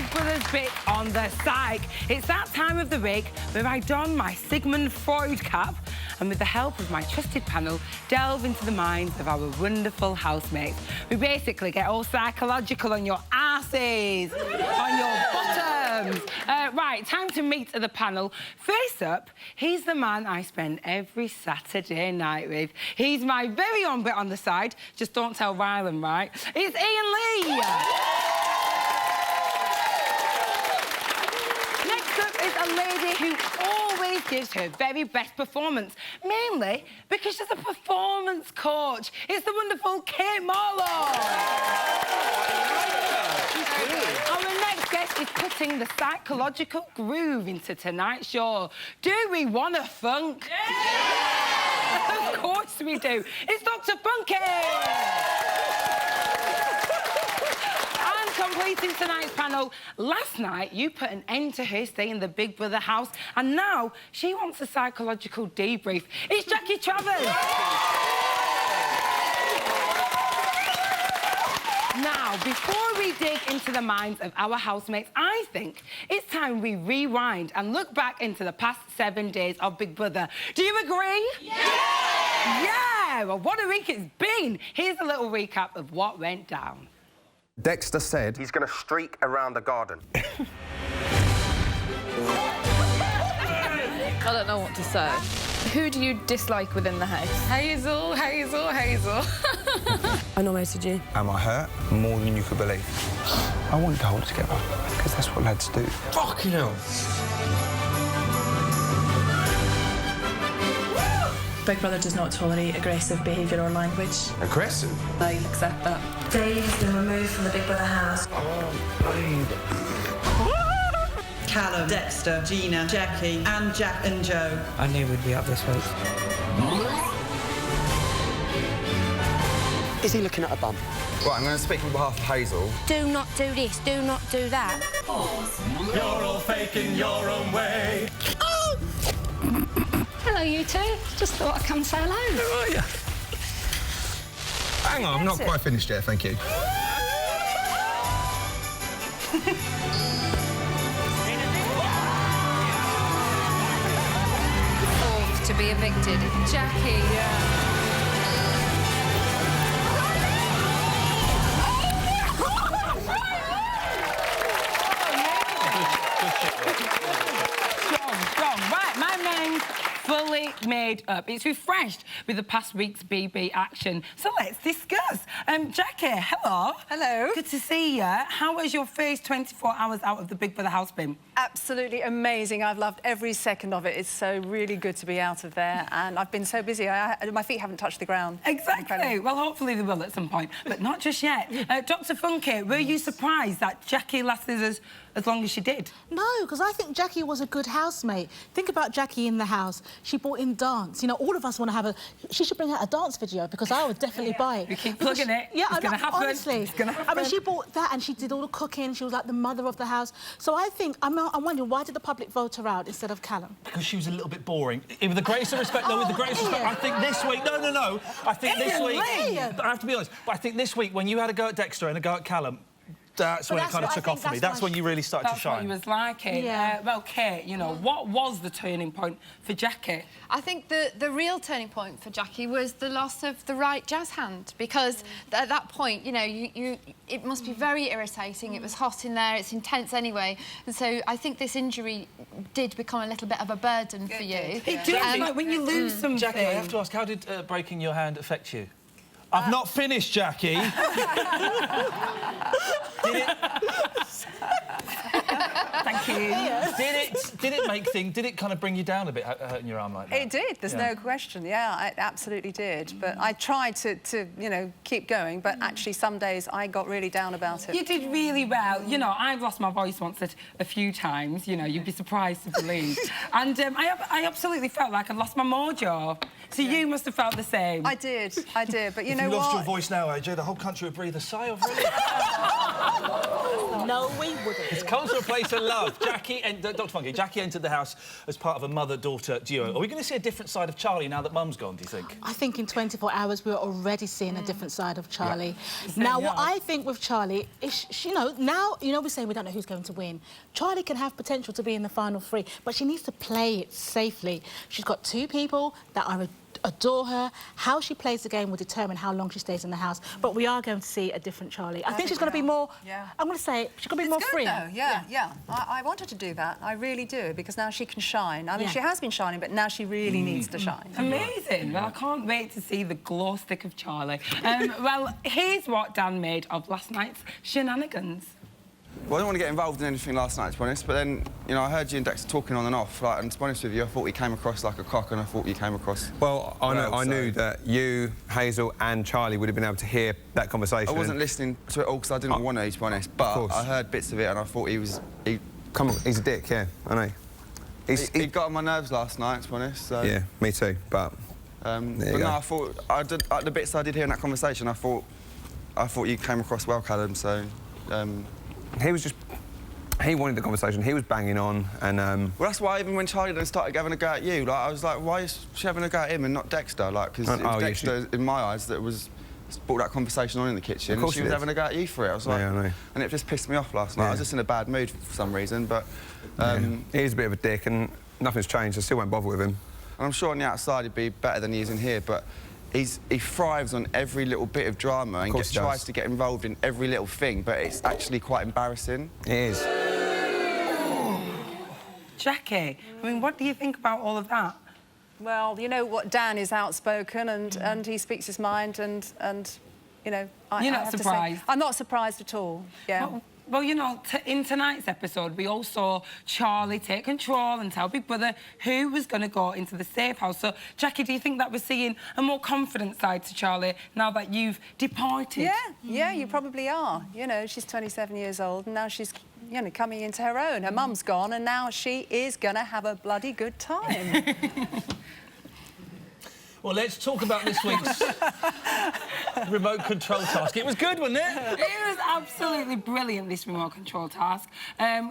Big Brother's bit on the psych. It's that time of the week where I don my Sigmund Freud cap and with the help of my trusted panel, delve into the minds of our wonderful housemates. We basically get all psychological on your asses, on your bottoms. Right, time to meet the panel. First up, he's the man I spend every Saturday night with. He's my very own bit on the side. Just don't tell Rylan, right? It's Ian Lee. Next up is a lady who always gives her very best performance, mainly because she's a performance coach. It's the wonderful Kate Marlowe. Our next guest is putting the psychological groove into tonight's show. Do we want a funk? Yeah! Of course we do. It's Dr. Funky! And completing tonight's panel, last night you put an end to her stay in the Big Brother house, and now she wants a psychological debrief. It's Jackie Travers! Now, before we dig into the minds of our housemates, I think it's time we rewind and look back into the past 7 days of Big Brother. Do you agree? Yeah! Yeah! Well, what a week it's been. Here's a little recap of what went down. Dexter said he's going to streak around the garden. I don't know what to say. Who do you dislike within the house? Hazel, Hazel, Hazel. I nominated you. Am I hurt? More than you could believe. I want to hold it together, because that's what lads do. fucking hell. Big Brother does not tolerate aggressive behaviour or language. Aggressive? I accept that. Dave has been removed from the Big Brother house. Callum, Dexter, Gina, Jackie, and Jack and Joe. I knew we'd be up this week. Is he looking at a bum? Right, I'm going to speak on behalf of Hazel. Do not do this, do not do that. You're all faking your own way. Oh! Hello, you two. Just thought I'd come say hello. How are you? Hang on, I'm not quite finished yet, thank you. To be evicted. Jackie. Strong. Right, my mind's fully made up. It's refreshed with the past week's BB action. So let's discuss. Jackie, hello. Hello. Good to see you. How was your first 24 hours out of the Big Brother house been? Absolutely amazing. I've loved every second of it. It's so really good to be out of there, and I've been so busy. My feet haven't touched the ground. Exactly. Well, hopefully they will at some point, but not just yet. Dr. Funky, were you surprised that Jackie lasted as long as she did? No, because I think Jackie was a good housemate. Think about Jackie in the house. She brought in dance. You know, all of us want to have a... She should bring out a dance video, because I would definitely buy it. We keep plugging it. Yeah, it's going to happen. Honestly. It's going to happen. I mean, she brought that and she did all the cooking. She was like the mother of the house. So I think... I'm wondering, why did the public vote her out instead of Callum? Because she was a little bit boring. With the greatest of respect, though, with the greatest respect, I think this week... No. I think this week... I have to be honest, but I think this week, when you had a go at Dexter and a go at Callum, that's when it kind of took off for me. That's when you really started to shine. That's what you was liking. Yeah. Well, Kate, you know, what was the turning point for Jackie? I think the real turning point for Jackie was the loss of the right jazz hand, because at that point, you know, it must be very irritating. It was hot in there, it's intense anyway, and so I think this injury did become a little bit of a burden for you. It does, like when you lose something. Jackie, I have to ask, how did breaking your hand affect you? I've not finished, Jackie. Thank you. Did it kind of bring you down a bit, hurting your arm like that? It did, there's no question. Yeah, it absolutely did. But I tried to, you know, keep going, but actually some days I got really down about it. You did really well. You know, I've lost my voice once a few times, you know, you'd be surprised to believe. And I absolutely felt like I'd lost my mojo. So you must have felt the same. I did, but you know If you what? lost your voice now, AJ, the whole country would breathe a sigh of relief. No, we wouldn't. It's come to a place of love. Jackie and Dr. Funky, Jackie entered the house as part of a mother-daughter duo. Are we going to see a different side of Charlie now that Mum's gone, do you think? I think in 24 hours we're already seeing a different side of Charlie. Yeah. Now, what I think with Charlie is, you know, now, you know, we're saying we don't know who's going to win. Charlie can have potential to be in the final three, but she needs to play it safely. She's got two people that adore her. How she plays the game will determine how long she stays in the house. But we are going to see a different Charlie. I think she's going to be more... Yeah. I'm going to say she's going to be more free. Yeah. I want her to do that. I really do, because now she can shine. I mean, she has been shining, but now she really needs to shine. Amazing. Well, I can't wait to see the glow stick of Charlie. Well, here's what Dan made of last night's shenanigans. Well, I didn't want to get involved in anything last night, to be honest, but then, you know, I heard you and Dexter talking on and off, like, and to be honest with you, I thought he came across like a cock, and I thought you came across... Well, I knew that you, Hazel and Charlie would have been able to hear that conversation. I wasn't listening to it all because I didn't want to be honest, but I heard bits of it and I thought he's a dick, yeah, I know. He got on my nerves last night, to be honest, so... Yeah, me too, but... but no, I thought... the bits I did hear in that conversation, I thought you came across well, Callum, so... He was just... He wanted the conversation. He was banging on, and... Well, that's why even when Charlie then started having a go at you, like, I was like, why is she having a go at him and not Dexter? Like, because it was Dexter, in my eyes, that was... brought that conversation on in the kitchen, of course and she was having a go at you for it. I was like... Yeah, I know. And it just pissed me off last night. I was just in a bad mood for some reason, but... He is a bit of a dick, and nothing's changed. I still won't bother with him. And I'm sure on the outside he'd be better than he is in here, but... He thrives on every little bit of drama and tries to get involved in every little thing, but it's actually quite embarrassing. It is. Jackie, I mean, what do you think about all of that? Well, you know what, Dan is outspoken and he speaks his mind and you know... You're not surprised? I'm not surprised at all, yeah. Well, you know, in tonight's episode, we all saw Charlie take control and tell Big Brother who was going to go into the safe house. So, Jackie, do you think that we're seeing a more confident side to Charlie now that you've departed? Yeah, you probably are. You know, she's 27 years old and now she's, you know, coming into her own. Her mum's gone and now she is going to have a bloody good time. Well, let's talk about this week's remote control task. It was good, wasn't it? It was absolutely brilliant, this remote control task.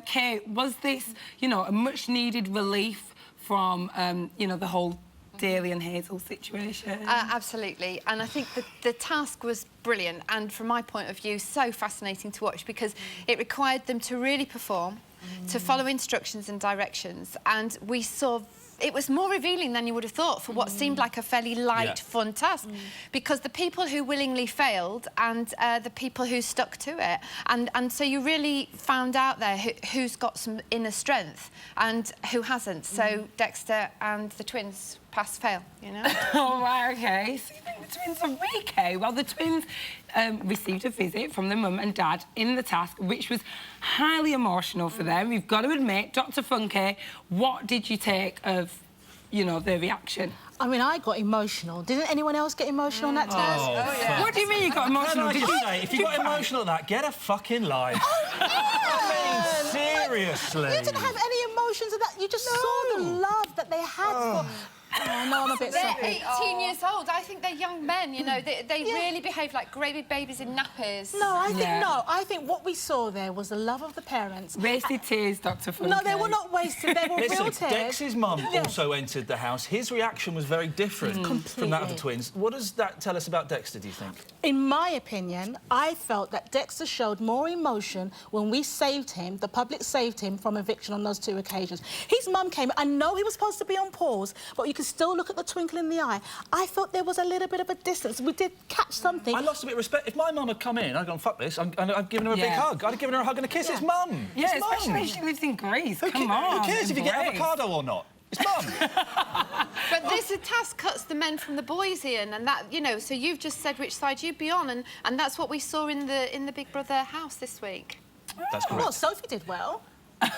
Kate, was this, you know, a much-needed relief from, you know, the whole Daly and Hazel situation? Absolutely, and I think the task was brilliant and, from my point of view, so fascinating to watch because it required them to really perform, to follow instructions and directions, and we saw... It was more revealing than you would have thought for what seemed like a fairly light, fun task. Because the people who willingly failed and the people who stuck to it. And so you really found out there who's got some inner strength and who hasn't. So Dexter and the twins pass-fail, you know? Oh, right, OK. So you think the twins are weak, eh? Well, the twins received a visit from their mum and dad in the task, which was highly emotional for them. You've got to admit, Dr. Funky, what did you take of, you know, their reaction? I mean, I got emotional. Didn't anyone else get emotional on that test? Oh, yeah. What do you mean you got emotional? Can I just say, if you got emotional at that, get a fucking life. I mean, seriously. You didn't have any emotions of that. You just saw the love that they had for... Oh, no, I'm a bit They're 18 years old. I think they're young men, you know. They really behave like great big babies in nappies. No, I think I think what we saw there was the love of the parents. Wasted tears, Dr. Funky. No, they were not wasted. They were real tears. Dex's mum also entered the house. His reaction was very different from that of the twins. What does that tell us about Dexter, do you think? In my opinion, I felt that Dexter showed more emotion when we saved him, the public saved him from eviction on those two occasions. His mum came... I know he was supposed to be on pause, but you could still look at the twinkle in the eye. I felt there was a little bit of a distance. We did catch something. I lost a bit of respect. If my mum had come in, I'd gone, fuck this, I'd given her a big hug. I'd have given her a hug and a kiss. It's mum. Yeah, it's especially if she lives in Greece. Come on. Who cares if you get avocado or not? It's mum. But this task cuts the men from the boys, Ian, and that, you know, so you've just said which side you'd be on, and that's what we saw in the Big Brother house this week. That's correct. Well, Sophie did well.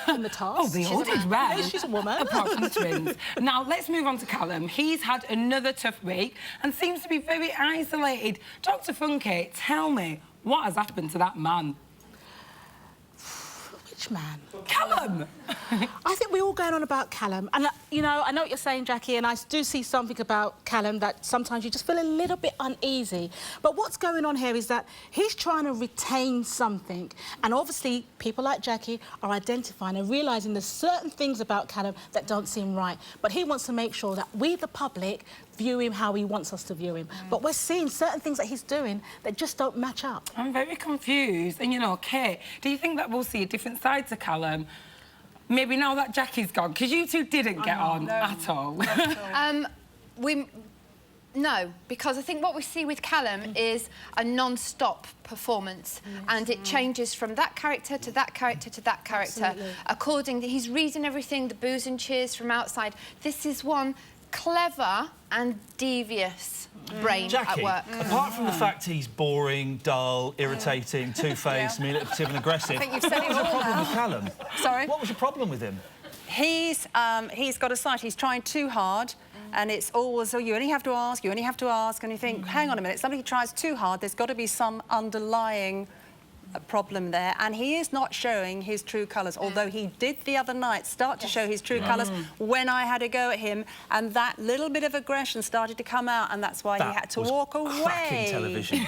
In the task. Oh, they all did well. Yeah, she's a woman. Apart from the twins. Now, let's move on to Callum. He's had another tough week and seems to be very isolated. Dr. Funky, tell me, what has happened to that man? which man? Callum! I think we're all going on about Callum. And, you know, I know what you're saying, Jackie, and I do see something about Callum that sometimes you just feel a little bit uneasy. But what's going on here is that he's trying to retain something. And obviously, people like Jackie are identifying and realising there's certain things about Callum that don't seem right. But he wants to make sure that we, the public, view him how he wants us to view him. But we're seeing certain things that he's doing that just don't match up. I'm very confused. And, you know, Kate, do you think that we'll see a different side to Callum? Maybe now that Jackie's gone, because you two didn't get on at all. No, because I think what we see with Callum is a non-stop performance, and it changes from that character to that character to that character. Accordingly, he's reading everything, the boos and cheers from outside. This is one clever and devious brain Jackie, at work. apart from the fact he's boring, dull, irritating, two-faced, manipulative and aggressive, I think you've said what was it your all problem now. with Callum? Sorry? What was your problem with him? He's got a side. He's trying too hard, and it's always, oh, you only have to ask, you only have to ask, and you think, hang on a minute, somebody tries too hard, there's got to be some underlying problem there, and he is not showing his true colours, although he did the other night start to show his true colours when I had a go at him, and that little bit of aggression started to come out, and that's why he had to walk away. Cracking television.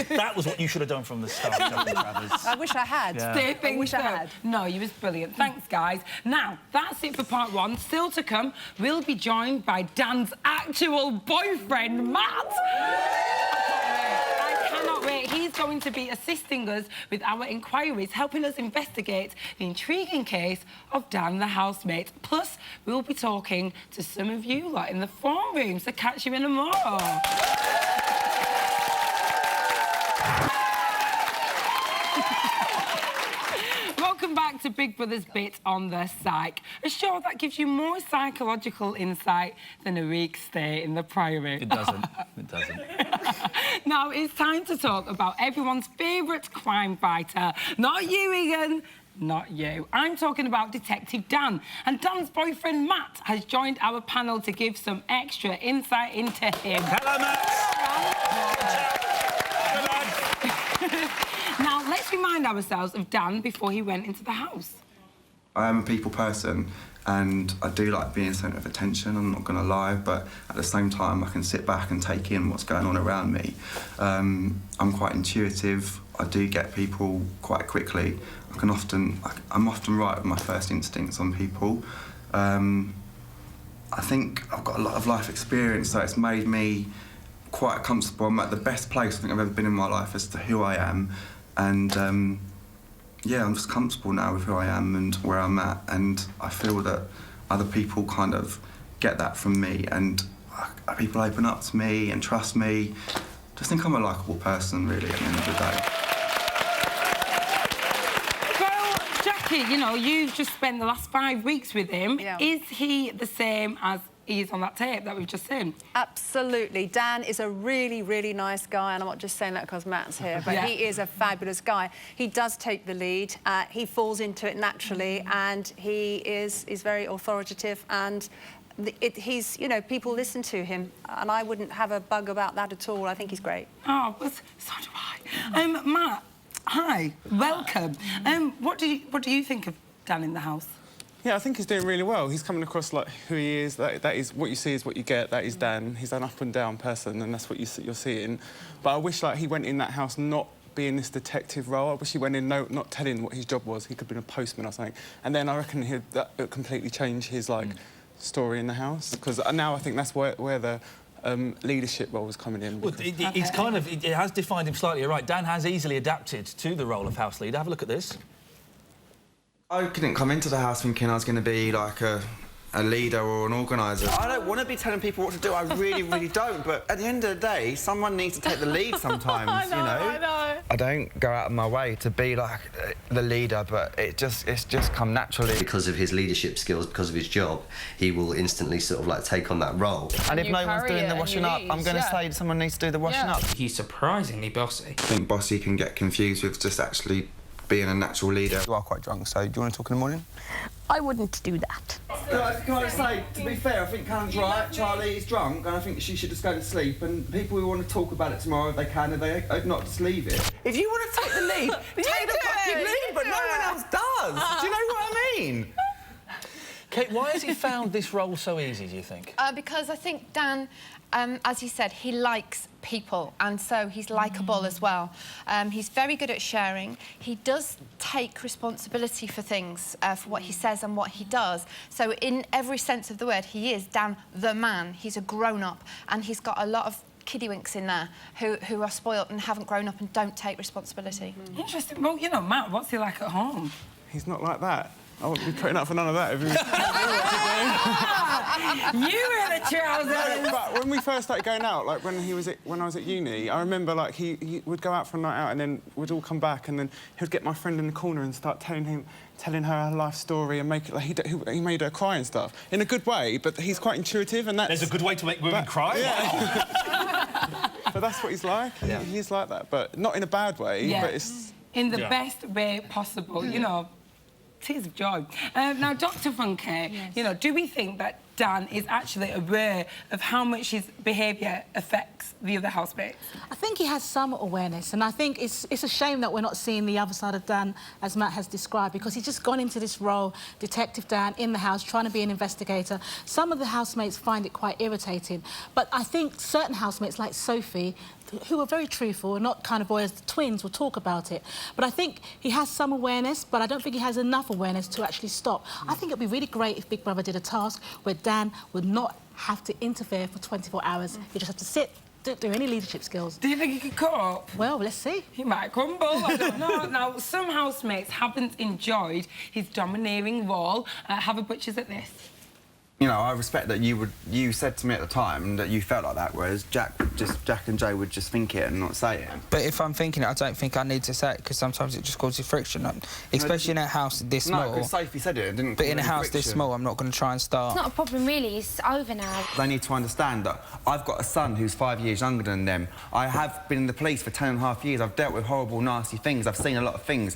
that was what you should have done from the start, Travers. I wish I had. I wish I had. No, you was brilliant. Thanks, guys. Now, that's it for part one. Still to come, we'll be joined by Dan's actual boyfriend, Matt. I cannot wait. He's going to be assisting us with our inquiries, helping us investigate the intriguing case of Dan the housemate. Plus, we'll be talking to some of you lot in the form room, so catch you in a more. Welcome back to Big Brother's Bit on the Psych, a show that gives you more psychological insight than a week's stay in the Priory. It doesn't. It doesn't. Now, it's time to talk about everyone's favourite crime fighter. Not you, Egan. Not you. I'm talking about Detective Dan. And Dan's boyfriend, Matt, has joined our panel to give some extra insight into him. Hello, Matt. Now, let's remind ourselves of Dan before he went into the house. I am a people person, and I do like being a centre of attention, I'm not going to lie, but at the same time I can sit back and take in what's going on around me. I'm quite intuitive, I do get people quite quickly. I'm often right with my first instincts on people. I think I've got a lot of life experience, so it's made me quite comfortable. I'm at the best place I think I've ever been in my life as to who I am, and yeah, I'm just comfortable now with who I am and where I'm at, and I feel that other people kind of get that from me, and people open up to me and trust me. Just think I'm a likeable person, really, at the end of the day. Well, Jackie, you know, you've just spent the last 5 weeks with him. Yeah. Is he the same as he is on that tape that we've just seen? Absolutely. Dan is a really, really nice guy, and I'm not just saying that because Matt's here, but he is a fabulous guy. He does take the lead. He falls into it naturally, and he is very authoritative, and he's, you know, people listen to him, and I wouldn't have a bug about that at all. I think he's great. Oh, well, so do I. Matt, hi, welcome. What do you think of Dan in the house? Yeah, I think he's doing really well. He's coming across like who he is. That is what you see is what you get. That is Dan. He's an up and down person, and that's what you're seeing. But I wish like he went in that house not being this detective role. I wish he went in not telling what his job was. He could have been a postman or something. And then I reckon that would completely change his like story in the house, because now I think that's where the leadership role was coming in. Well, it's kind of, it has defined him slightly. You're right. Dan has easily adapted to the role of house leader. Have a look at this. I didn't come into the house thinking I was going to be like a leader or an organiser. I don't want to be telling people what to do, I really, really don't. But at the end of the day, someone needs to take the lead sometimes, I know, you know? I know. I don't go out of my way to be like the leader, but it's just come naturally. Because of his leadership skills, because of his job, he will instantly sort of like take on that role. And if no one's doing the washing up, I'm going to say someone needs to do the washing up. He's surprisingly bossy. I think bossy can get confused with just actually being a natural leader. You are quite drunk, so do you want to talk in the morning? I wouldn't do that. Can I say, to be fair, I think Callum's right. Charlie is drunk, and I think she should just go to sleep. And people who want to talk about it tomorrow, if they can, if they not just leave it. If you want to take the lead, take the fucking lead, but no one else does. Do you know what I mean? Kate, why has he found this role so easy, do you think? Because I think Dan, as he said, he likes people, and so he's likeable as well. He's very good at sharing. He does take responsibility for things, for what he says and what he does. So in every sense of the word, he is Dan the man. He's a grown-up, and he's got a lot of kiddywinks in there who are spoilt and haven't grown up and don't take responsibility. Interesting. Well, you know, Matt, what's he like at home? He's not like that. I wouldn't be putting up for none of that if he was... You were the trousers! No, but when we first started going out, like when I was at uni, I remember like he would go out for a night out and then we'd all come back and then he would get my friend in the corner and start telling her life story and make it like he made her cry and stuff in a good way. But he's quite intuitive and that's... There's a good way to make women cry. Yeah. But that's what he's like. Yeah. He's like that, but not in a bad way. Yeah. But it's in the best way possible. You know. Tears of joy. Now, Dr. Funke, you know, do we think that Dan is actually aware of how much his behaviour affects the other housemates? I think he has some awareness, and I think it's a shame that we're not seeing the other side of Dan, as Matt has described, because he's just gone into this role, Detective Dan, in the house, trying to be an investigator. Some of the housemates find it quite irritating, but I think certain housemates, like Sophie, who are very truthful and not kind of boys, the twins will talk about it. But I think he has some awareness, but I don't think he has enough awareness to actually stop. I think it'd be really great if Big Brother did a task where Dan would not have to interfere for 24 hours. He just have to sit, don't do any leadership skills. Do you think he could cope? Well, let's see. He might crumble, I don't know. Now, some housemates haven't enjoyed his domineering role. Have a butcher's at this. You know, I respect that you said to me at the time that you felt like that, whereas Jack and Joe would just think it and not say it. But if I'm thinking it, I don't think I need to say it because sometimes it just causes friction, especially in a house this small. No, because Sophie said it didn't. But in a house this small, I'm not going to try and start. It's not a problem, really. It's over now. They need to understand that I've got a son who's 5 years younger than them. I have been in the police for 10.5 years. I've dealt with horrible, nasty things. I've seen a lot of things.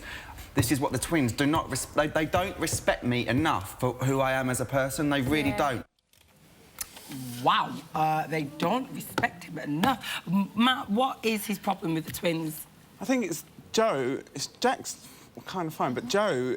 This is what the twins do not... They don't respect me enough for who I am as a person. They really don't. Wow. They don't respect him enough. Matt, what is his problem with the twins? I think it's Joe. Jack's kind of fine, but Joe,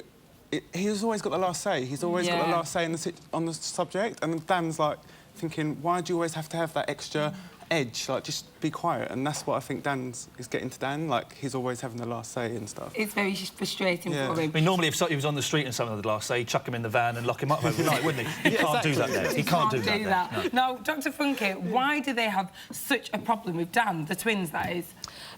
he's always got the last say. He's always got the last say on the subject, and Dan's like thinking, why do you always have to have that extra edge? Like, just be quiet. And that's what I think is getting to Dan. Like, he's always having the last say and stuff. It's very frustrating for him. I mean, normally if he was on the street and someone had the last say, he'd chuck him in the van and lock him up overnight, wouldn't he? He can't do that there. He can't do that. No. Now, Dr. Funke, why do they have such a problem with Dan, the twins, that is?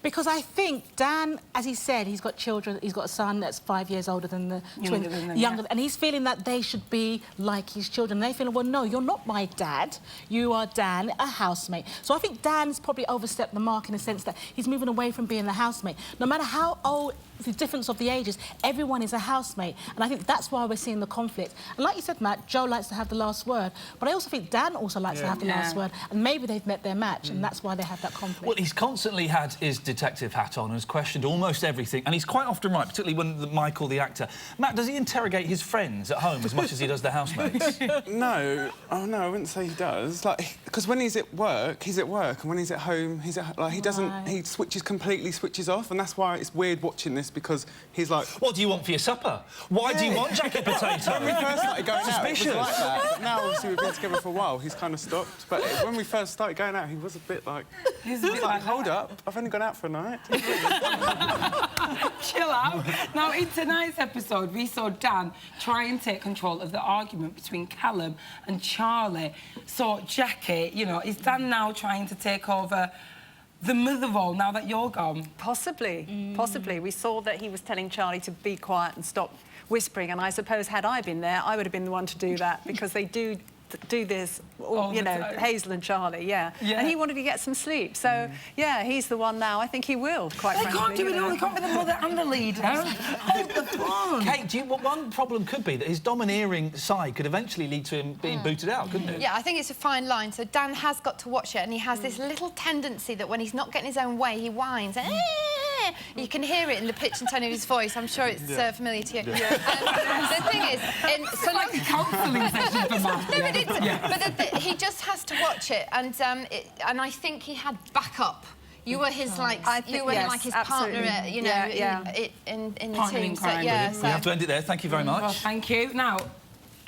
Because I think Dan, as he said, he's got children, he's got a son that's 5 years older than the twins. And he's feeling that they should be like his children. And they feel, well, no, you're not my dad. You are Dan, a housemate. So I think Dan's probably overstepped the mark in the sense that he's moving away from being the housemate. No matter how old, the difference of the ages, everyone is a housemate. And I think that's why we're seeing the conflict. And like you said, Matt, Joe likes to have the last word. But I also think Dan also likes to have the last word. And maybe they've met their match, and that's why they have that conflict. Well, he's constantly had his detective hat on and has questioned almost everything. And he's quite often right, particularly when Michael, the actor... Matt, does he interrogate his friends at home as much as he does the housemates? No. Oh, no, I wouldn't say he does. Like, because when he's at work, he's at work. And when he's at home, he's at... Like, he doesn't... He completely switches off. And that's why it's weird watching this, because he's like... What do you want for your supper? Why do you want jacket potato? When we first started going out, it was like that. But now, obviously, we've been together for a while. He's kind of stopped. But when we first started going out, he was a bit like... He was like, hold up, I've only gone out for a night. Chill out. Now, in tonight's episode, we saw Dan try and take control of the argument between Callum and Charlie. So, Jackie, you know, is Dan now trying to take over the mother role now that you're gone? Possibly, possibly. We saw that he was telling Charlie to be quiet and stop whispering, and I suppose had I been there, I would have been the one to do that, because they do this, you know, Hazel and Charlie, and he wanted to get some sleep. So, yeah, he's the one now. I think he will, quite frankly. They can't do it all. They can't be the mother and the leader. Hold the phone. Kate, one problem could be that his domineering side could eventually lead to him being booted out, couldn't it? Yeah, I think it's a fine line. So Dan has got to watch it, and he has this little tendency that when he's not getting his own way, he whines. You can hear it in the pitch and tone of his voice. I'm sure it's familiar to you. The thing is... It's like a counselling session for Matt. No, but he just has to watch it, and I think he had backup. You were his you were like his partner, you know, in the team. So, yeah, we have to end it there. Thank you very much. Well, thank you. Now,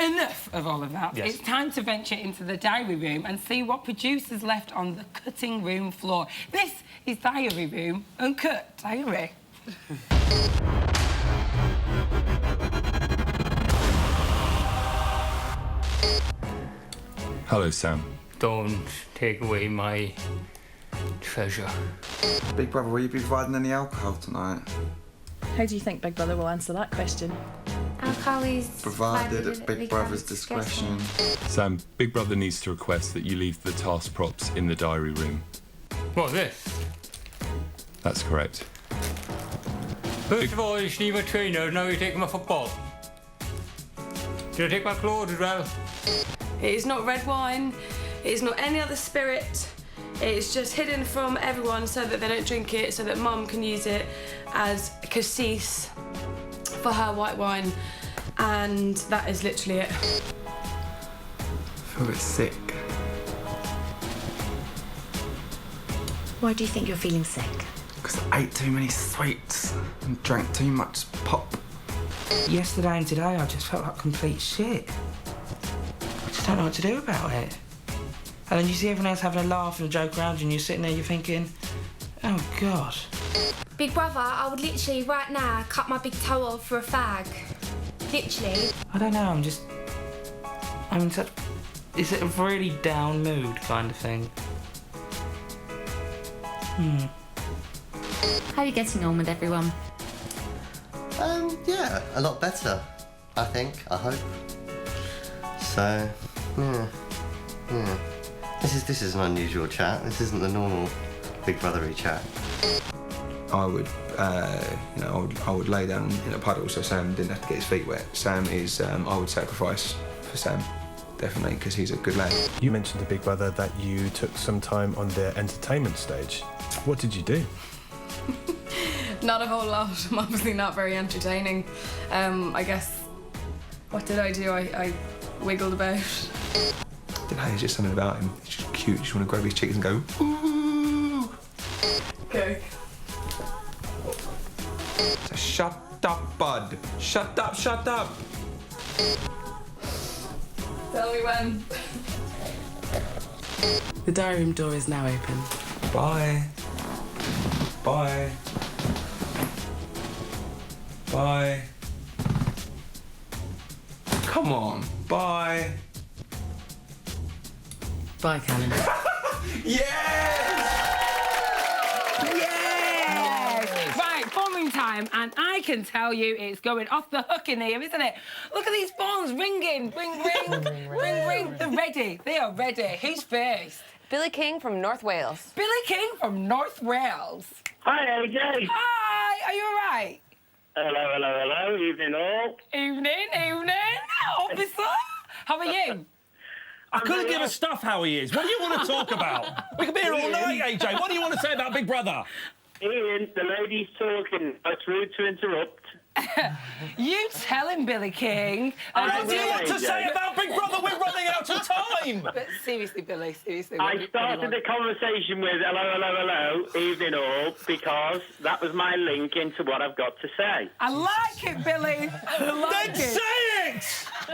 enough of all of that. Yes. It's time to venture into the diary room and see what producers left on the cutting room floor. This is Diary Room Uncut Diary. Hello, Sam. Don't take away my treasure. Big Brother, will you be providing any alcohol tonight? How do you think Big Brother will answer that question? Alcohol is Provided at Big Brother's discretion. Sam, Big Brother needs to request that you leave the task props in the diary room. What, this? That's correct. First of all, you should leave my trainers, now you're taking my football. Should I take my clothes as well? It is not red wine, it is not any other spirit. It's just hidden from everyone so that they don't drink it, so that Mum can use it as cassis for her white wine. And that is literally it. I feel a bit sick. Why do you think you're feeling sick? Because I ate too many sweets and drank too much pop. Yesterday and today, I just felt like complete shit. I just don't know what to do about it. And then you see everyone else having a laugh and a joke around you, and you're sitting there, you're thinking, oh, God. Big Brother, I would literally right now cut my big toe off for a fag. Literally. I don't know, I'm in such... Is it a really down mood kind of thing? How are you getting on with everyone? Yeah, a lot better, I think, I hope. So, yeah. This is an unusual chat. This isn't the normal Big Brothery chat. I would, I would lay down in a puddle so Sam didn't have to get his feet wet. Sam is, I would sacrifice for Sam, definitely, because he's a good lad. You mentioned to Big Brother that you took some time on their entertainment stage. What did you do? Not a whole lot. I'm obviously not very entertaining. I guess, what did I do? I wiggled about. I don't know, there's just something about him. He's just cute. You just want to grab his cheeks and go, ooh. Okay. So shut up, bud. Shut up, shut up. Tell me when. The diary room door is now open. Bye. Bye. Bye. Come on. Bye. Bye, Callum. Yes! Yes! Right, bombing time, and I can tell you it's going off the hook in here, isn't it? Look at these phones ringing. Ring, ring, ring, ring. They're ready. They are ready. Who's first? Billy King from North Wales. Billy King from North Wales. Hi, AJ. Hi, are you all right? Hello, hello, hello. Evening all. Evening, evening. Officer, how are you? I couldn't give a stuff how he is. What do you want to talk about? We could be here all night, AJ. What do you want to say about Big Brother? Ian, the lady's talking. It's rude to interrupt. You tell him, Billy King. What do you want to say about Big Brother? We're running out of time. But seriously, Billy, seriously. I started the conversation with hello, hello, hello, evening all, because that was my link into what I've got to say. I like it, Billy. I like it. Then say it!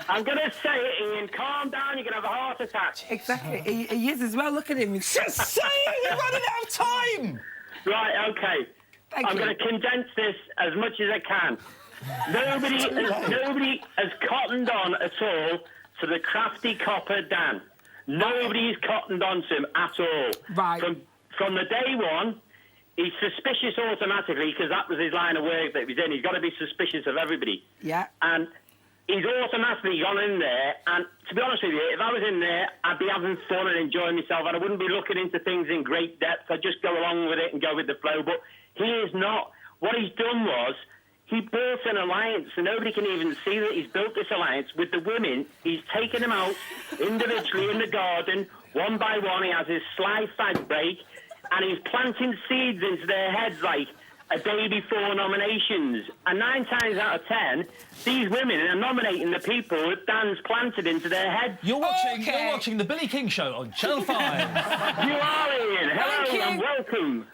I'm going to say it, Ian. Calm down, you're going to have a heart attack. Exactly. He is as well. Look at him. Just say it! We're running out of time! Right, OK. I'm going to condense this as much as I can. Nobody has cottoned on at all to the crafty copper Dan. Nobody's cottoned on to him at all. Right. From the day one, he's suspicious automatically because that was his line of work that he was in. He's got to be suspicious of everybody. Yeah. And he's automatically gone in there. And to be honest with you, if I was in there, I'd be having fun and enjoying myself, and I wouldn't be looking into things in great depth. I'd just go along with it and go with the flow. But he is not. What he's done was he built an alliance, and nobody can even see that he's built this alliance with the women. He's taken them out individually in the garden, one by one. He has his sly fag break, and he's planting seeds into their heads like, a day before nominations. And 9 times out of 10, these women are nominating the people that Dan's planted into their head. You're watching the Billy King Show on Channel 5. You are, Ian. Hello and welcome.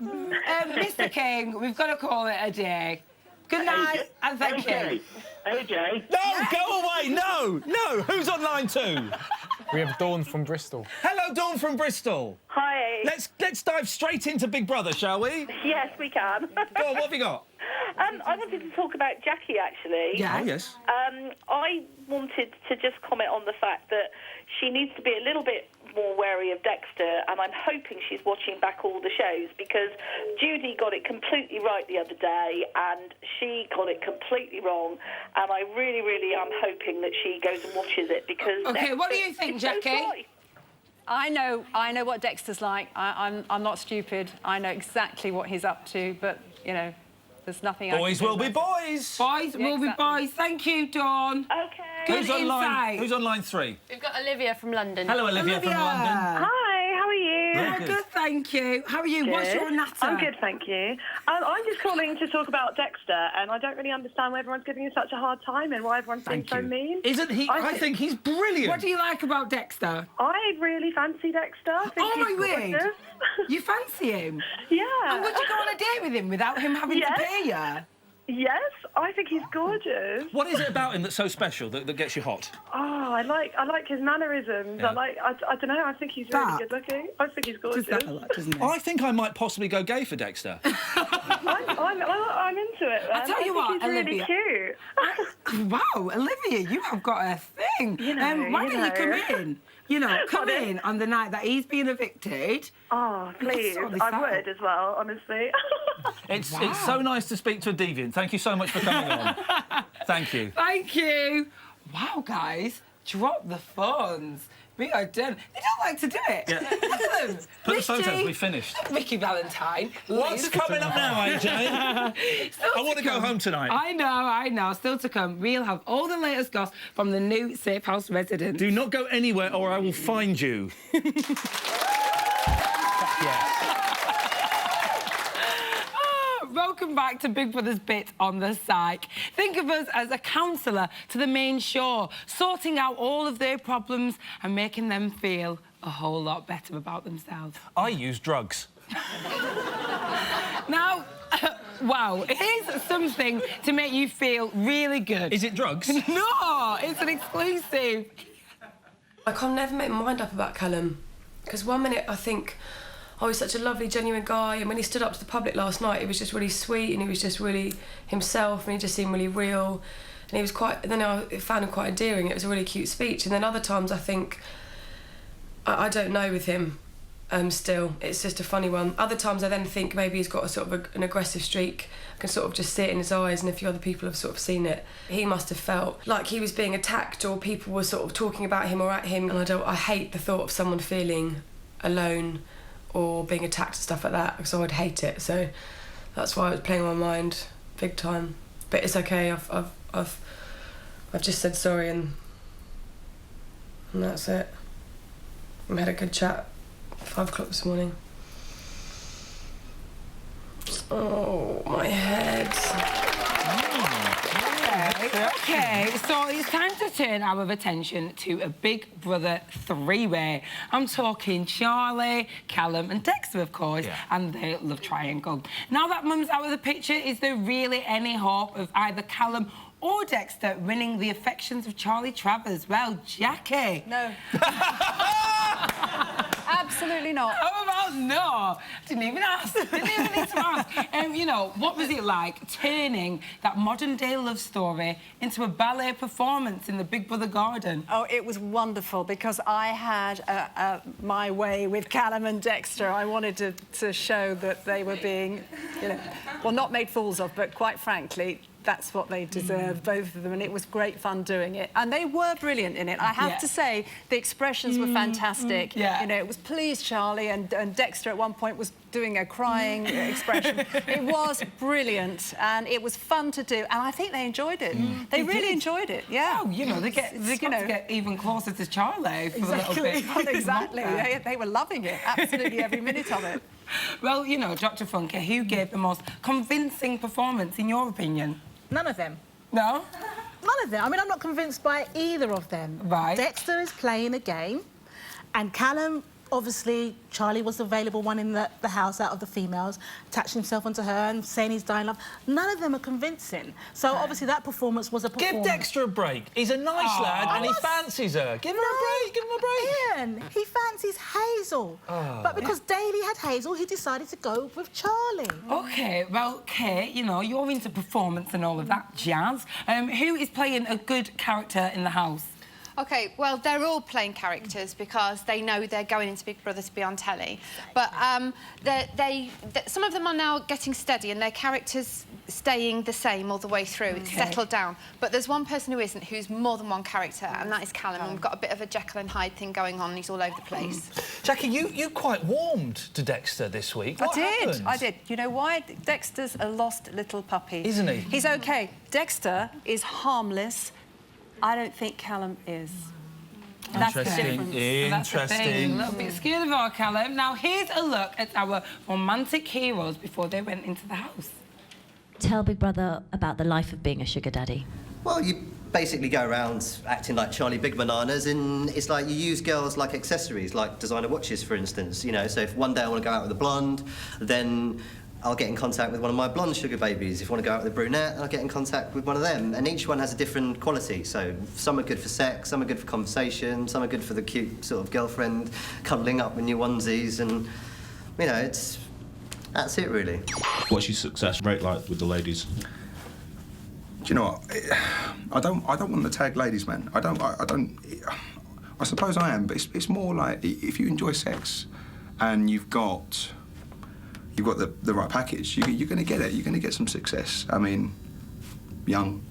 Mr. King, we've got to call it a day. Good night, and thank you. AJ. No, go away. No. Who's on line 2? We have Dawn from Bristol. Hello, Dawn from Bristol. Hi. Let's dive straight into Big Brother, shall we? Yes, we can. Go on, what have you got? I wanted to talk about Jackie, actually. Yeah. Oh, yes. I wanted to just comment on the fact that she needs to be a little bit more wary of Dexter, and I'm hoping she's watching back all the shows, because Judy got it completely right the other day, and she got it completely wrong, and I really, really am hoping that she goes and watches it, because... OK, what do you think, Jackie? I know what Dexter's like. I'm not stupid. I know exactly what he's up to, but, you know, there's nothing I Boys can do will be about boys. Boys will be boys. Thank you, Dawn. OK. Who's on line 3? We've got Olivia from London. Hello, Olivia from London. Hi, how are you? Very good. Good, thank you. How are you? Good. What's your natter? I'm good, thank you. I'm just calling to talk about Dexter, and I don't really understand why everyone's giving him such a hard time and why everyone's being so mean. Isn't he? I think he's brilliant. What do you like about Dexter? I really fancy Dexter. I think Oh, he's my word. gorgeous. You fancy him? Yeah. And would you go on a date with him without him having to pay you? Yes, I think he's gorgeous. What is it about him that's so special that gets you hot? Oh, I like his mannerisms. Yeah. I don't know. I think he's really good looking. I think he's gorgeous. I think I might possibly go gay for Dexter. I'm into it. I'll tell you what, he's really Olivia. cute. Wow, Olivia, you have got a thing. Why don't you come in? You know, come in on the night that he's been evicted. Oh, please. Sort this I out. would as well, honestly. It's so nice to speak to a deviant. Thank you so much for coming on. Thank you. Thank you. Wow, guys, drop the phones. We are done. They don't like to do it. Yeah. Look at them. Put the photos, Richie, we finished. Ricky Valentine. What's Liz. coming up now, AJ? Still I want to go come. home tonight. I know. Still to come. We'll have all the latest goss from the new Safe House residents. Do not go anywhere or I will find you. Welcome back to Big Brother's Bit on the Psych. Think of us as a counsellor to the main show, sorting out all of their problems and making them feel a whole lot better about themselves. I use drugs. Now, wow, here's something to make you feel really good. Is it drugs? No, it's an exclusive. I can't never make my mind up about Callum, because one minute I think, oh, he's such a lovely, genuine guy, and when he stood up to the public last night, he was just really sweet, and he was just really himself, and he just seemed really real, and he was quite, then I found him quite endearing. It was a really cute speech, and then other times I think, I don't know with him still. It's just a funny one. Other times I then think maybe he's got a sort of an aggressive streak. I can sort of just see it in his eyes, and a few other people have sort of seen it. He must have felt like he was being attacked, or people were sort of talking about him or at him, and I hate the thought of someone feeling alone or being attacked and stuff like that, because I would hate it. So that's why it was playing on my mind big time. But it's okay. I've just said sorry, and that's it. We had a good chat at 5 o'clock this morning. Oh, my head. Okay, so it's time to turn our attention to a Big Brother three-way. I'm talking Charlie, Callum and Dexter, of course, and their love triangle. Now that Mum's out of the picture, is there really any hope of either Callum or Dexter winning the affections of Charlie Travers? Well, Jackie. No. Absolutely not. How about no? Didn't even ask. Didn't even need to ask. You know, what was it like turning that modern-day love story into a ballet performance in the Big Brother garden? Oh, it was wonderful, because I had my way with Callum and Dexter. I wanted to show that they were being, you know, well, not made fools of, but quite frankly, that's what they deserved, both of them, and it was great fun doing it. And they were brilliant in it. I have to say, the expressions were fantastic. You know, it was please, Charlie, and Dexter at one point was doing a crying expression. It was brilliant, and it was fun to do, and I think they enjoyed it. They really enjoyed it, yeah. Oh, you know, they got to get even closer to Charlie for a little bit. Well, exactly. They were loving it, absolutely every minute of it. Well, you know, Dr. Funke, who gave the most convincing performance, in your opinion? None of them. No? None of them. I mean, I'm not convinced by either of them. Right. Dexter is playing a game, and Callum, obviously, Charlie was the available one in the house out of the females, attached himself onto her and saying he's dying love. None of them are convincing. So, obviously, that performance was a performance. Give Dexter a break. He's a nice lad and he fancies her. Give her a break, give him a break. Ian, he fancies Hazel. But because Davey had Hazel, he decided to go with Charlie. OK, well, Kate, you know, you're into performance and all of that jazz. Who is playing a good character in the house? OK, well, they're all playing characters because they know they're going into Big Brother to be on telly. But some of them are now getting steady and their characters staying the same all the way through. It's settled down. But there's one person who isn't, who's more than one character, and that is Callum. And we've got a bit of a Jekyll and Hyde thing going on. He's all over the place. Jackie, you quite warmed to Dexter this week. What happened? I did. You know why? Dexter's a lost little puppy. Isn't he? He's OK. Dexter is harmless. I don't think Callum is. That's the difference. Interesting. A little bit scared of our Callum. Now, here's a look at our romantic heroes before they went into the house. Tell Big Brother about the life of being a sugar daddy. Well, you basically go around acting like Charlie Big Bananas, and it's like you use girls like accessories, like designer watches, for instance. You know, so if one day I want to go out with a blonde, then I'll get in contact with one of my blonde sugar babies. If I want to go out with a brunette, I'll get in contact with one of them. And each one has a different quality. So some are good for sex, some are good for conversation, some are good for the cute sort of girlfriend cuddling up in your onesies, and you know, that's it really. What's your success rate like with the ladies? Do you know what? I don't want to tag ladies, man. I suppose I am, but it's more like if you enjoy sex and you've got the right package, you're going to get it. You're going to get some success. I mean, young,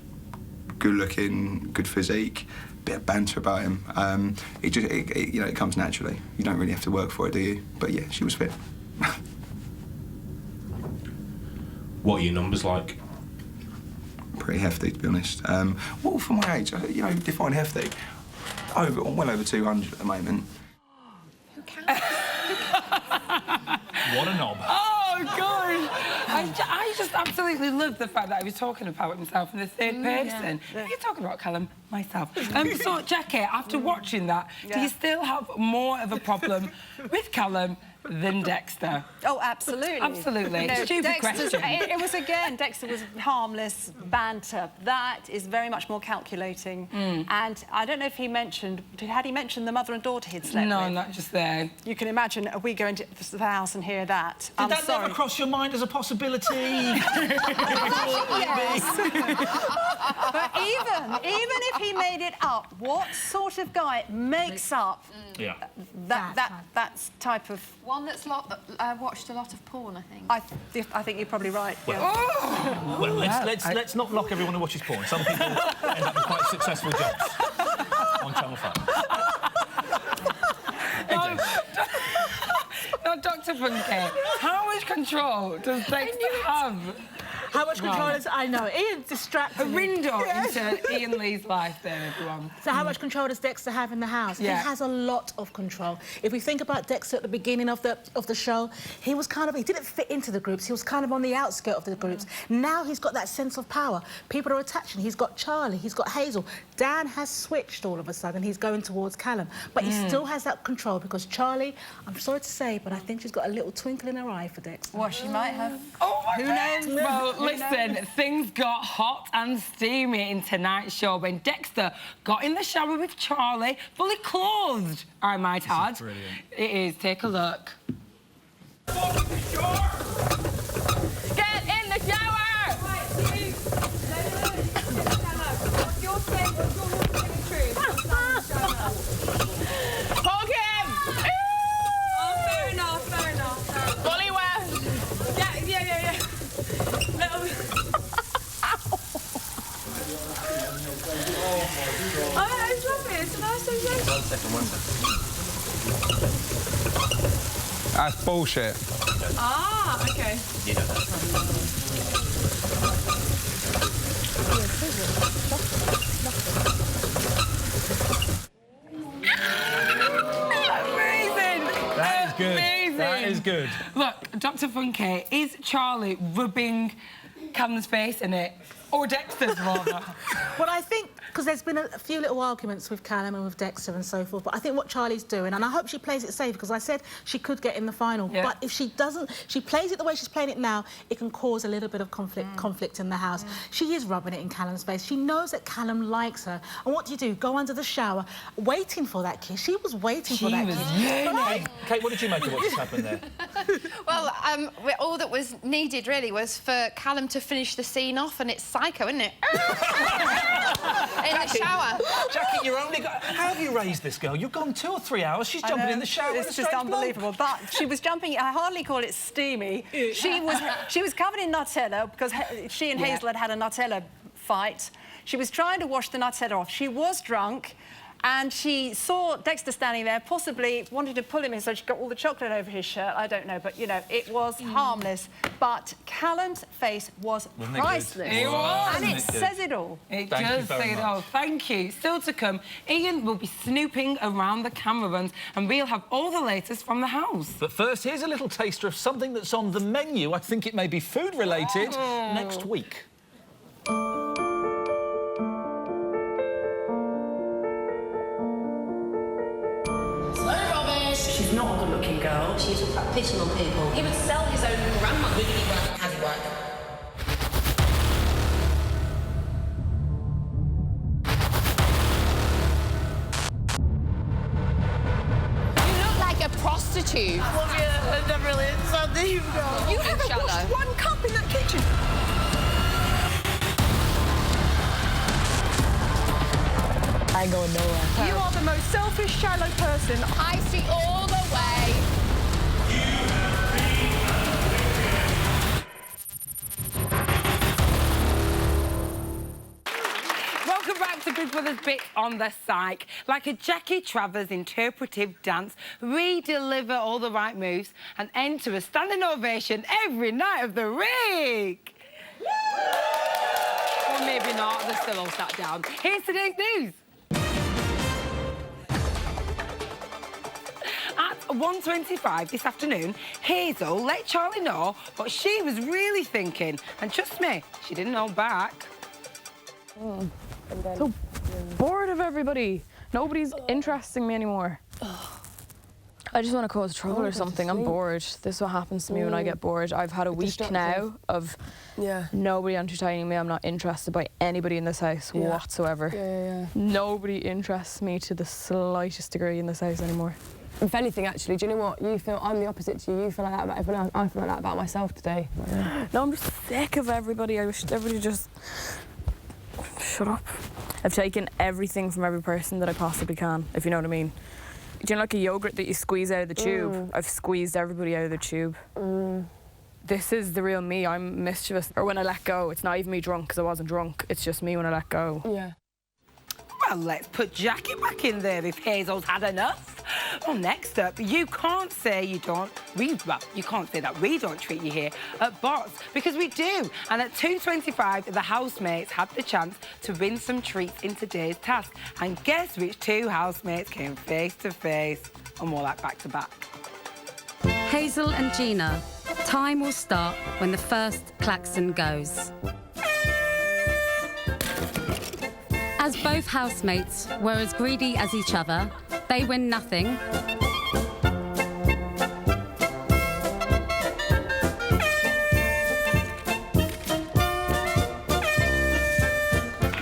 good-looking, good physique, bit of banter about him. It comes naturally. You don't really have to work for it, do you? But yeah, she was fit. What are your numbers like? Pretty hefty, to be honest. Well, for my age, you know, define hefty. Well over 200 at the moment. What a knob. Oh, God. I just absolutely love the fact that he was talking about himself in the third person. Yeah. You're talking about Callum, myself. So, Jackie, after watching that, do you still have more of a problem with Callum than Dexter? Oh, absolutely. Absolutely. No, Stupid question. It was, again, Dexter was harmless banter. That is very much more calculating. And I don't know if he mentioned... Had he mentioned the mother and daughter he'd slept with? No, not just there. You can imagine we go into the house and hear that. Did that never cross your mind as a possibility? Yes. But even if he made it up, what sort of guy makes up that type of... One that's watched a lot of porn, I think. I think you're probably right. Well, Yeah. well let's not knock everyone who watches porn. Some people end up with quite successful jobs on Channel 5. Now, Dr. Funke, how much control does Dexter have? How much control is... I know, Ian's distracted. A window into Ian Lee's life there, everyone. So how much control does Dexter have in the house? Yeah. He has a lot of control. If we think about Dexter at the beginning of the show, he was kind of... He didn't fit into the groups. He was kind of on the outskirts of the groups. Now he's got that sense of power. People are attaching. He's got Charlie. He's got Hazel. Dan has switched all of a sudden. He's going towards Callum. But he still has that control because Charlie, I'm sorry to say, but I think she's got a little twinkle in her eye for Dexter. Well, she might have. Oh, my Who knows? Well, listen, things got hot and steamy in tonight's show when Dexter got in the shower with Charlie, fully clothed, I might add. Brilliant. It is. Take a look. Get in the shower! Hug him! Oh, fair enough. Fully well. Yeah. Oh, it's lovely. It's a nice sensation. 1 second. That's bullshit. Ah, OK. You know that. Amazing! That is good. Amazing. That is good. Look, Dr. Funke, is Charlie rubbing Callum's face in it? Or Dexter's, rather? Well, I think, because there's been a few little arguments with Callum and with Dexter and so forth, but I think what Charlie's doing, and I hope she plays it safe, because I said she could get in the final, but if she doesn't, she plays it the way she's playing it now, it can cause a little bit of conflict in the house. She is rubbing it in Callum's face. She knows that Callum likes her. And what do? Go under the shower, waiting for that kiss. She was waiting for that kiss. Kate, what did you make of what just happened there? Well, all that was needed, really, was for Callum to finish the scene off, and it's psycho, isn't it? In the shower. Jackie, you're only got... How have you raised this girl? You've gone 2 or 3 hours. She's jumping in the shower. It's just unbelievable. But she was jumping... I hardly call it steamy. She was covered in Nutella because she and Hazel had a Nutella fight. She was trying to wash the Nutella off. She was drunk. And she saw Dexter standing there, possibly wanted to pull him in, so she got all the chocolate over his shirt. I don't know, but, you know, it was harmless. But Callum's face was priceless. It was. And it says it all. It does say it all. Thank you. Still to come, Ian will be snooping around the camera runs, and we'll have all the latest from the house. But first, here's a little taster of something that's on the menu. I think it may be food-related next week. She's not a good-looking girl. She's pissing on people. He would sell his own grandma. Wiggity whack, paddy whack. You look like a prostitute. Well, yeah, I never really inside you go. You haven't washed one cup in that kitchen. I ain't going nowhere. You are the most selfish, shallow person. I see all the way. Welcome back to Big Brother's Bit on the Psych. Like a Jackie Travers interpretive dance, we deliver all the right moves and enter a standing ovation every night of the week. Or maybe not, they're still all sat down. Here's today's news. At 1:25 this afternoon, Hazel let Charlie know what she was really thinking. And trust me, she didn't hold back. So bored of everybody. Nobody's interesting me anymore. I just want to cause trouble or something. I'm bored. This is what happens to me when I get bored. I've had a week now of nobody entertaining me. I'm not interested by anybody in this house whatsoever. Nobody interests me to the slightest degree in this house anymore. If anything, actually, do you know what? You feel I'm the opposite to you. You feel like that about everyone else. I feel like that about myself today. No, I'm just sick of everybody. I wish everybody just shut up. I've taken everything from every person that I possibly can, if you know what I mean. Do you know, like a yogurt that you squeeze out of the tube? I've squeezed everybody out of the tube. This is the real me. I'm mischievous. Or when I let go, it's not even me drunk, because I wasn't drunk. It's just me when I let go. Yeah. Well, let's put Jackie back in there if Hazel's had enough. Well, next up, you can't say you don't... you can't say that we don't treat you here at BBBOTS, because we do. And at 2:25, the housemates had the chance to win some treats in today's task. And guess which 2 housemates came face to face? Or more like back to back. Hazel and Gina, time will start when the first klaxon goes. As both housemates were as greedy as each other, they win nothing.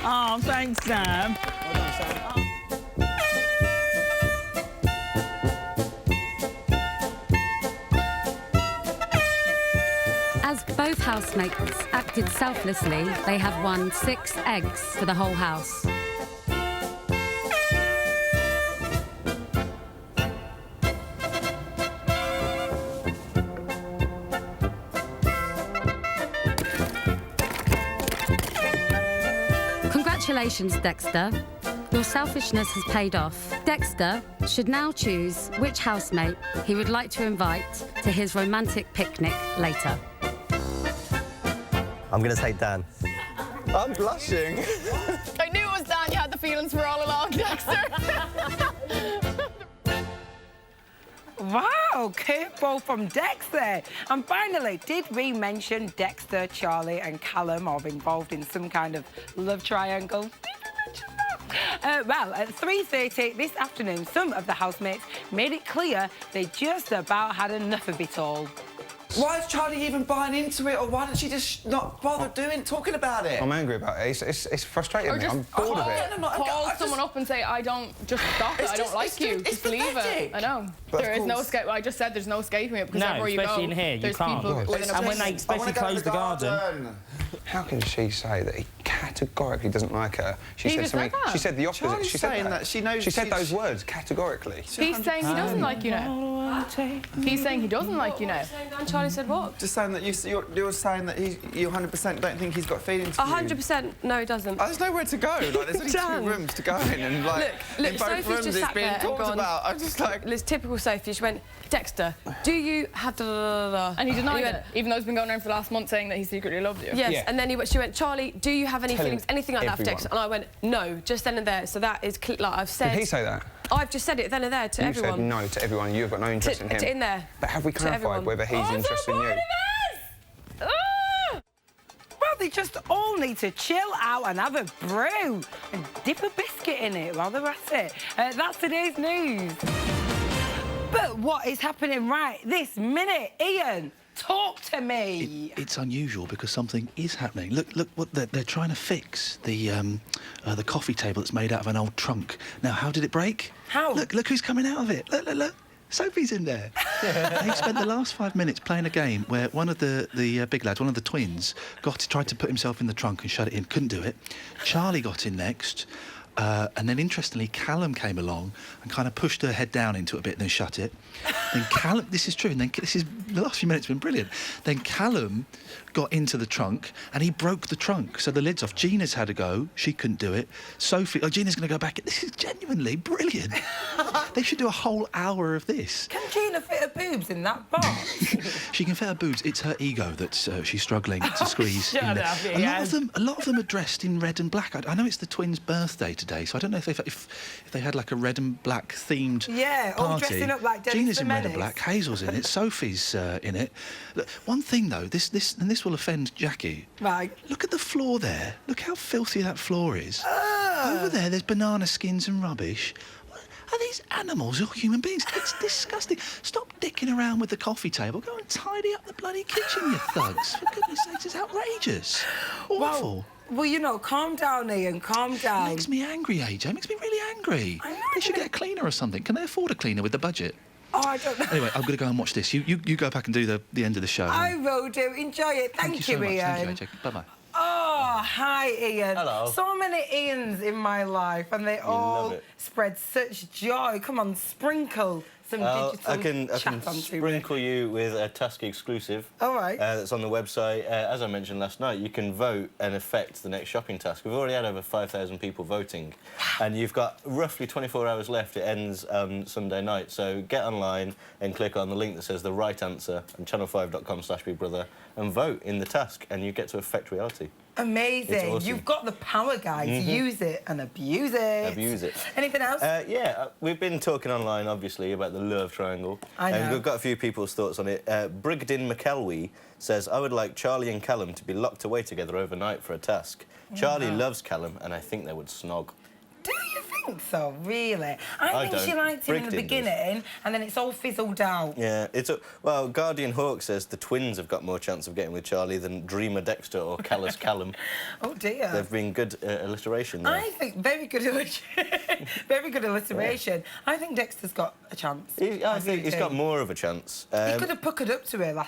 Oh, thanks, Sam. As both housemates acted selflessly, they have won 6 eggs for the whole house. Congratulations, Dexter. Your selfishness has paid off. Dexter should now choose which housemate he would like to invite to his romantic picnic later. I'm going to say Dan. I'm blushing. I knew it was Dan. You had the feelings for all along, Dexter. Wow, curveball from Dexter. And finally, did we mention Dexter, Charlie and Callum are involved in some kind of love triangle? Well, at 3:30 this afternoon, some of the housemates made it clear they just about had enough of it all. Why is Charlie even buying into it, or why don't she just not bother talking about it? I'm angry about it. It's frustrating me. I'm bored of it. Call someone up and say, I don't, just stop it, I don't like you, just leave it. I know. There is no escape. I just said there's no escaping it, because everywhere you go, especially in here, you can't. And when they especially close the garden. How can she say that he categorically doesn't like her? She said something. She said the opposite. Charlie's she said saying that she knows. She said those words categorically. He's saying he doesn't like you now. He's saying he doesn't like you now. And Charlie said what? Just saying that you're saying that you 100% don't think he's got feelings for you. 100%. No, he doesn't. There's nowhere to go. Like, there's only 2 rooms to go in, and like look, in both Sophie's rooms just it's sat being there talked and gone, about. I'm just like. It's typical Sophie. She went, Dexter, do you have da da da da? And he denied it, even though he's been going around for the last month saying that he secretly loved you. Yes, yeah. And then she went, Charlie, do you have any feelings, anything like that for Dexter? And I went, no, just then and there. So that is like I've said. Did he say that? I've just said it then and there to everyone. You said no to everyone. You've got no interest in him. In there. But have we clarified whether he's interested in you? Well, they just all need to chill out and have a brew and dip a biscuit in it while they're at it. That's today's news. But what is happening right this minute? Ian, talk to me. It's unusual because something is happening. Look what they're trying to fix. The coffee table that's made out of an old trunk. Now, how did it break? How? Look who's coming out of it. Look. Sophie's in there. They spent the last 5 minutes playing a game where one of the big lads, one of the twins, tried to put himself in the trunk and shut it in. Couldn't do it. Charlie got in next. And then, interestingly, Callum came along and kind of pushed her head down into it a bit and then shut it. Then Callum... This is true. And then the last few minutes have been brilliant. Then Callum got into the trunk and he broke the trunk. So the lid's off. Gina's had a go. She couldn't do it. Sophie... Oh, Gina's going to go back. This is genuinely brilliant. They should do a whole hour of this. Can Gina fit her boobs in that box? She can fit her boobs. It's her ego that she's struggling to squeeze. Shut in there. up, A lot of them are dressed in red and black. I know it's the twins' birthday today, so I don't know if they had like a red and black themed party. All dressing up like Dennis Gina's the in red and black. Hazel's in it. Sophie's in it. Look, one thing though, this will offend Jackie. Right. Look at the floor there. Look how filthy that floor is. Over there's banana skins and rubbish. Are these animals or human beings? It's disgusting. Stop dicking around with the coffee table. Go and tidy up the bloody kitchen, you thugs. For goodness sakes, it's outrageous. Awful. Well, you know, calm down, Ian, calm down. It makes me angry, AJ. It makes me really angry. I know, they should get a cleaner or something. Can they afford a cleaner with the budget? Oh, I don't know. Anyway, I'm going to go and watch this. You go back and do the end of the show. I will do. Enjoy it. Thank you, so much. Ian. Thank you, AJ. Bye-bye. Oh, hi, Ian. Hello. So many Ians in my life, and they all spread such joy. Come on, sprinkle some digital I can chat onto me. sprinkle you with a Task exclusive. All right. That's on the website. As I mentioned last night, you can vote and affect the next shopping task. We've already had over 5,000 people voting, and you've got roughly 24 hours left. It ends Sunday night, so get online and click on the link that says the right answer on channel5.com/BigBrother and vote in the task, and you get to affect reality. Amazing. It's awesome. You've got the power, guys. Use it and abuse it. Abuse it. Anything else? Yeah, we've been talking online, obviously, about the love triangle. I know. And we've got a few people's thoughts on it. Brigden McElwee says, I would like Charlie and Callum to be locked away together overnight for a task. Charlie loves Callum, and I think they would snog. Do you think so, really? I think she liked him in the beginning, and then it's all fizzled out. Yeah, well, Guardian Hawk says the twins have got more chance of getting with Charlie than Dreamer Dexter or Callous Callum. Oh, dear. They've been good alliteration there. I think very good very good alliteration. Yeah. I think Dexter's got a chance. I think he's got more of a chance. He could have puckered up to her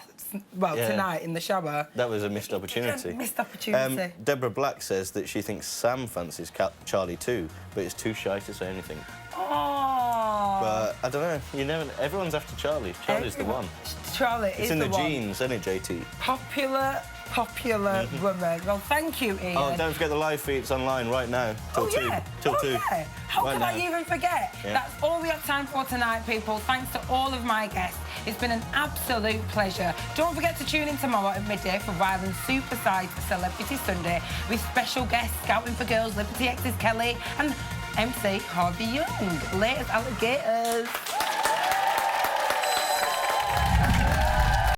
tonight in the shower. That was a missed opportunity. Missed opportunity. Deborah Black says that she thinks Sam fancies Charlie too, but is too shy to say anything. Oh. But I don't know. Everyone's after Charlie. Charlie's the one. Charlie is the one. It's in the genes, isn't it, JT? Popular woman. Well, thank you, Ian. Oh, don't forget the live feeds online right now. Till 2. Till 2. Yeah. How could I even forget? Yeah. That's all we have time for tonight, people. Thanks to all of my guests. It's been an absolute pleasure. Don't forget to tune in tomorrow at midday for Ryland's Supersized Celebrity Sunday with special guests Scouting for Girls, Liberty X's Kelly and MC Harvey Young. Latest alligators.